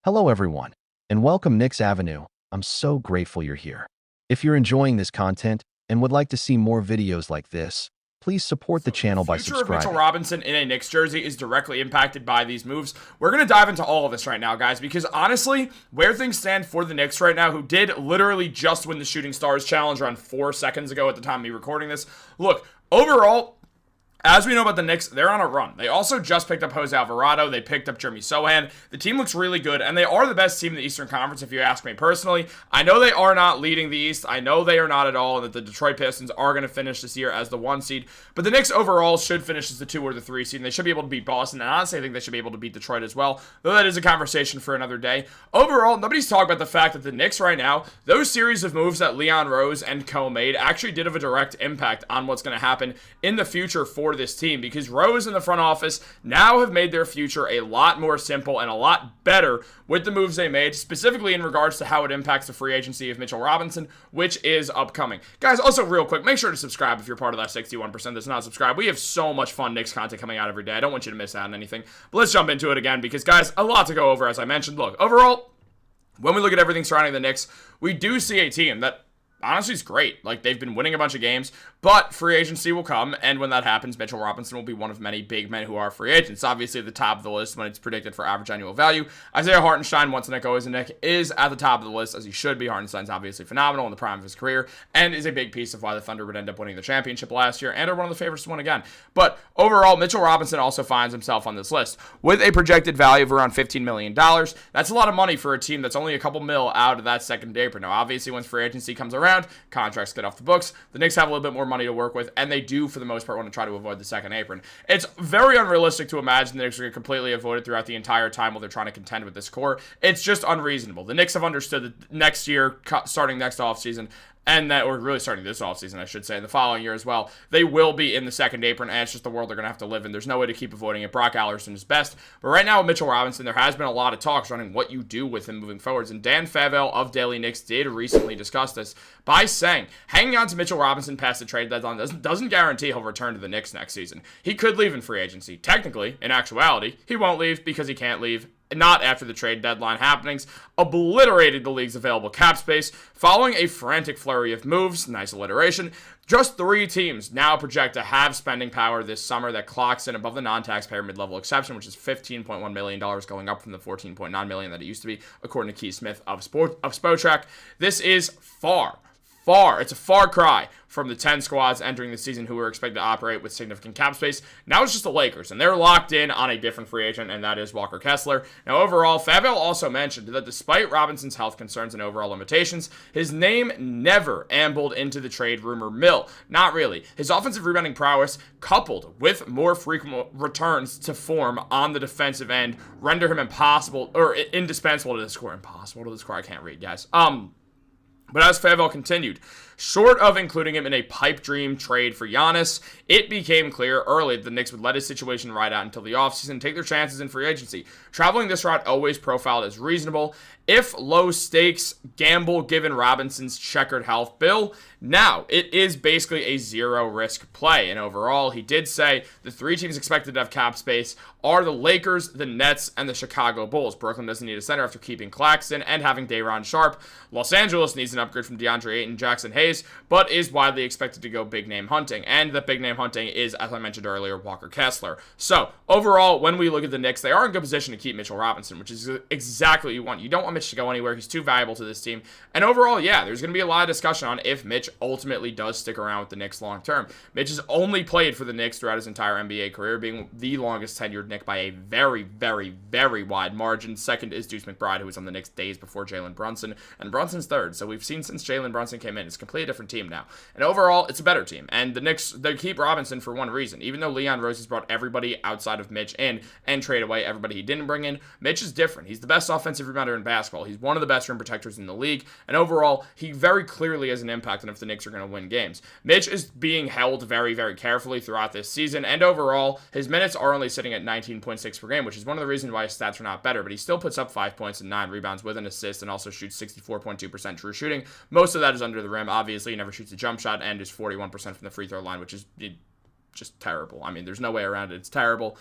Hello, everyone, and welcome Knicks Avenue. I'm so grateful you're here. If you're enjoying this content and would like to see more videos like this, please support the So the channel by future of Mitchell subscribing. Robinson in a Knicks jersey is directly impacted by these moves. We're going to dive into all of this right now, guys, because honestly, where things stand for the Knicks right now, who did literally just win the Shooting Stars Challenge around 4 seconds ago at the time of me recording this, look, overall, as we know about the Knicks, they're on a run. They also just picked up Jose Alvarado. They picked up Jeremy Sohan. The team looks really good, and they are the best team in the Eastern Conference, if you ask me personally. I know they are not leading the East. I know they are not at all, and that the Detroit Pistons are going to finish this year as the 1 seed. But the Knicks overall should finish as the 2 or the 3 seed, and they should be able to beat Boston. And honestly, I think they should be able to beat Detroit as well, though that is a conversation for another day. Overall, nobody's talking about the fact that the Knicks right now, those series of moves that Leon Rose and co made actually did have a direct impact on what's going to happen in the future for this team, because Rose and the front office now have made their future a lot more simple and a lot better with the moves they made, specifically in regards to how it impacts the free agency of Mitchell Robinson, which is upcoming. Guys, also real quick, make sure to subscribe if you're part of that 61% that's not subscribed. We have so much fun Knicks content coming out every day. I don't want you to miss out on anything. But let's jump into it again because, guys, a lot to go over, as I mentioned. Look, overall, when we look at everything surrounding the Knicks, we do see a team that honestly is great. Like, they've been winning a bunch of games, but free agency will come, and when that happens, Mitchell Robinson will be one of many big men who are free agents. Obviously, at the top of the list when it's predicted for average annual value. Isaiah Hartenstein, once a Knick, always a Knick, is at the top of the list, as he should be. Hartenstein's obviously phenomenal in the prime of his career, and is a big piece of why the Thunder would end up winning the championship last year, and are one of the favorites to win again. But overall, Mitchell Robinson also finds himself on this list with a projected value of around $15 million. That's a lot of money for a team that's only a couple mil out of that second apron. Now, obviously, once free agency comes around, contracts get off the books. The Knicks have a little bit more money to work with, and they do, for the most part, want to try to avoid the second apron. It's very unrealistic to imagine the Knicks are going to completely avoid it throughout the entire time while they're trying to contend with this core. It's just unreasonable. The Knicks have understood that next year, starting next offseason, and that, or really starting this offseason, I should say, in the following year as well, they will be in the second apron, and it's just the world they're going to have to live in. There's no way to keep avoiding it. Brock Allerson is best. But right now with Mitchell Robinson, there has been a lot of talk surrounding what you do with him moving forwards, and Dan Favell of Daily Knicks did recently discuss this by saying, hanging on to Mitchell Robinson past the trade deadline doesn't guarantee he'll return to the Knicks next season. He could leave in free agency. Technically, in actuality, he won't leave because he can't leave. Not after the trade deadline happenings, obliterated the league's available cap space, following a frantic flurry of moves, nice alliteration. Just 3 teams now project to have spending power this summer that clocks in above the non-taxpayer mid-level exception, which is $15.1 million, going up from the $14.9 million that it used to be, according to Keith Smith of Spotrac. This is it's a far cry from the 10 squads entering the season who were expected to operate with significant cap space. Now it's just the Lakers, and they're locked in on a different free agent, and that is Walker Kessler. Now, overall, Favell also mentioned that despite Robinson's health concerns and overall limitations, his name never ambled into the trade rumor mill. Not really. His offensive rebounding prowess, coupled with more frequent returns to form on the defensive end, render him indispensable to this core. Impossible to this core. I can't read, guys. But as Favell continued, short of including him in a pipe dream trade for Giannis, it became clear early that the Knicks would let his situation ride out until the offseason and take their chances in free agency. Traveling this route always profiled as reasonable, if low-stakes gamble given Robinson's checkered health bill. Now, it is basically a zero-risk play, and overall, he did say the 3 teams expected to have cap space are the Lakers, the Nets, and the Chicago Bulls. Brooklyn doesn't need a center after keeping Claxton and having Day'Ron Sharpe. Los Angeles needs an upgrade from DeAndre Ayton and Jackson Hayes, but is widely expected to go big-name hunting, and the big-name hunting is, as I mentioned earlier, Walker Kessler. So, overall, when we look at the Knicks, they are in good position to keep Mitchell Robinson, which is exactly what you want. You don't want Mitch to go anywhere. He's too valuable to this team. And overall, yeah, there's going to be a lot of discussion on if Mitch ultimately does stick around with the Knicks long term. Mitch has only played for the Knicks throughout his entire NBA career, being the longest tenured Knick by a very, very, very wide margin. Second is Deuce McBride, who was on the Knicks days before Jalen Brunson, and Brunson's third. So we've seen since Jalen Brunson came in, it's a completely different team now. And overall, it's a better team. And the Knicks, they keep Robinson for one reason. Even though Leon Rose has brought everybody outside of Mitch in and trade away everybody he didn't bring in, Mitch is different. He's the best offensive rebounder in basketball. He's one of the best rim protectors in the league, and overall, he very clearly has an impact on if the Knicks are going to win games. Mitch is being held very, very carefully throughout this season, and overall, his minutes are only sitting at 19.6 per game, which is one of the reasons why his stats are not better, but he still puts up 5 points and 9 rebounds with an assist, and also shoots 64.2% true shooting. Most of that is under the rim. Obviously, he never shoots a jump shot, and is 41% from the free throw line, which is just terrible. I mean, there's no way around it. It's terrible.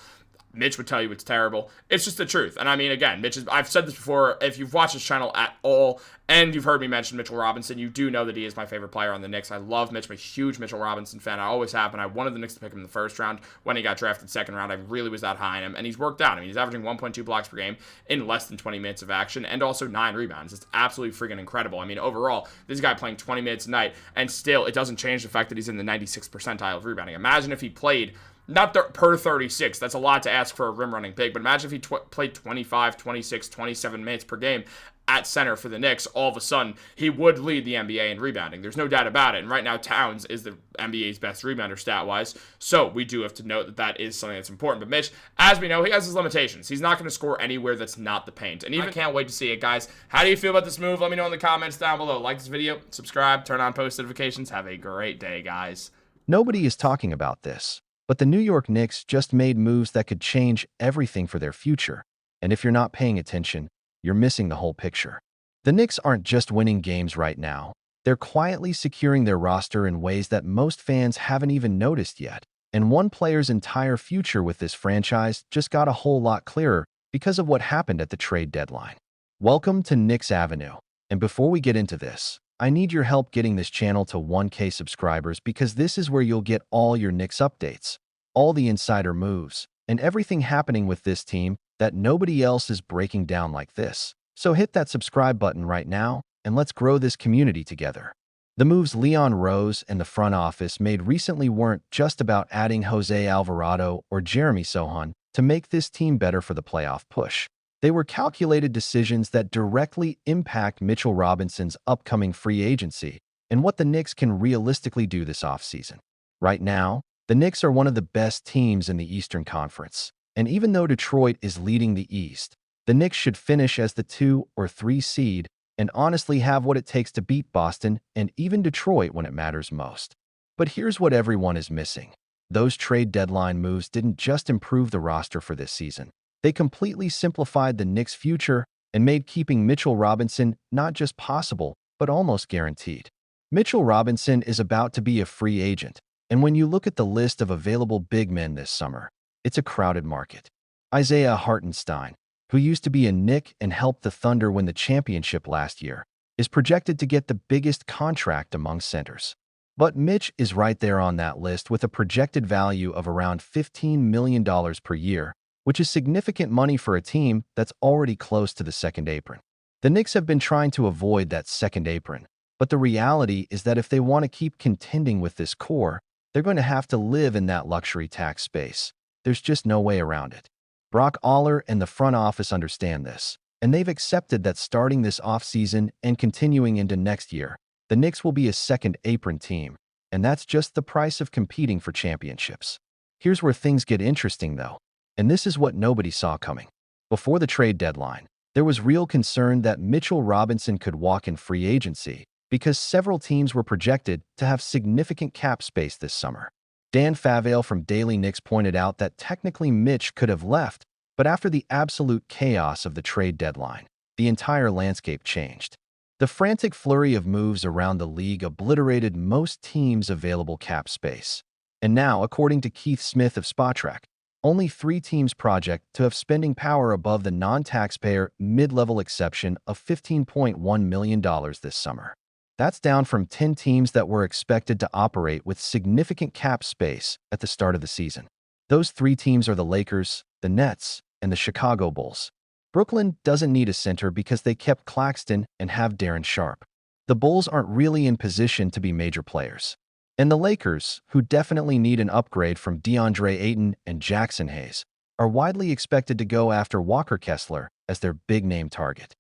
Mitch would tell you it's terrible. It's just the truth. And I mean, again, I've said this before, if you've watched this channel at all and you've heard me mention Mitchell Robinson, you do know that he is my favorite player on the Knicks. I love Mitch. I'm a huge Mitchell Robinson fan. I always have, and I wanted the Knicks to pick him in the first round. When he got drafted second round, I really was that high on him, and he's worked out. I mean, he's averaging 1.2 blocks per game in less than 20 minutes of action and also 9 rebounds. It's absolutely freaking incredible. I mean, overall, this guy playing 20 minutes a night, and still, it doesn't change the fact that he's in the 96th percentile of rebounding. Imagine if he played not per 36. That's a lot to ask for a rim running big. But imagine if he played 25, 26, 27 minutes per game at center for the Knicks. All of a sudden, he would lead the NBA in rebounding. There's no doubt about it. And right now, Towns is the NBA's best rebounder stat-wise. So we do have to note that that is something that's important. But Mitch, as we know, he has his limitations. He's not going to score anywhere that's not the paint. And even I can't wait to see it, guys. How do you feel about this move? Let me know in the comments down below. Like this video, subscribe, turn on post notifications. Have a great day, guys. Nobody is talking about this, but the New York Knicks just made moves that could change everything for their future. And if you're not paying attention, you're missing the whole picture. The Knicks aren't just winning games right now. They're quietly securing their roster in ways that most fans haven't even noticed yet. And one player's entire future with this franchise just got a whole lot clearer because of what happened at the trade deadline. Welcome to Knicks Avenue. And before we get into this, I need your help getting this channel to 1K subscribers because this is where you'll get all your Knicks updates, all the insider moves, and everything happening with this team that nobody else is breaking down like this. So hit that subscribe button right now, and let's grow this community together. The moves Leon Rose and the front office made recently weren't just about adding Jose Alvarado or Jeremy Sohan to make this team better for the playoff push. They were calculated decisions that directly impact Mitchell Robinson's upcoming free agency and what the Knicks can realistically do this offseason. Right now, the Knicks are one of the best teams in the Eastern Conference, and even though Detroit is leading the East, the Knicks should finish as the 2 or 3 seed and honestly have what it takes to beat Boston and even Detroit when it matters most. But here's what everyone is missing. Those trade deadline moves didn't just improve the roster for this season. They completely simplified the Knicks' future and made keeping Mitchell Robinson not just possible, but almost guaranteed. Mitchell Robinson is about to be a free agent, and when you look at the list of available big men this summer, it's a crowded market. Isaiah Hartenstein, who used to be a Knick and helped the Thunder win the championship last year, is projected to get the biggest contract among centers. But Mitch is right there on that list with a projected value of around $15 million per year, which is significant money for a team that's already close to the second apron. The Knicks have been trying to avoid that second apron, but the reality is that if they want to keep contending with this core, they're going to have to live in that luxury tax space. There's just no way around it. Brock Aller and the front office understand this, and they've accepted that starting this offseason and continuing into next year, the Knicks will be a second apron team, and that's just the price of competing for championships. Here's where things get interesting, though. And this is what nobody saw coming. Before the trade deadline, there was real concern that Mitchell Robinson could walk in free agency because several teams were projected to have significant cap space this summer. Dan Favale from Daily Knicks pointed out that technically Mitch could have left, but after the absolute chaos of the trade deadline, the entire landscape changed. The frantic flurry of moves around the league obliterated most teams' available cap space. And now, according to Keith Smith of Spotrac, only 3 teams project to have spending power above the non-taxpayer mid-level exception of $15.1 million this summer. That's down from 10 teams that were expected to operate with significant cap space at the start of the season. Those 3 teams are the Lakers, the Nets, and the Chicago Bulls. Brooklyn doesn't need a center because they kept Claxton and have Darren Sharp. The Bulls aren't really in position to be major players. And the Lakers, who definitely need an upgrade from DeAndre Ayton and Jackson Hayes, are widely expected to go after Walker Kessler as their big-name target.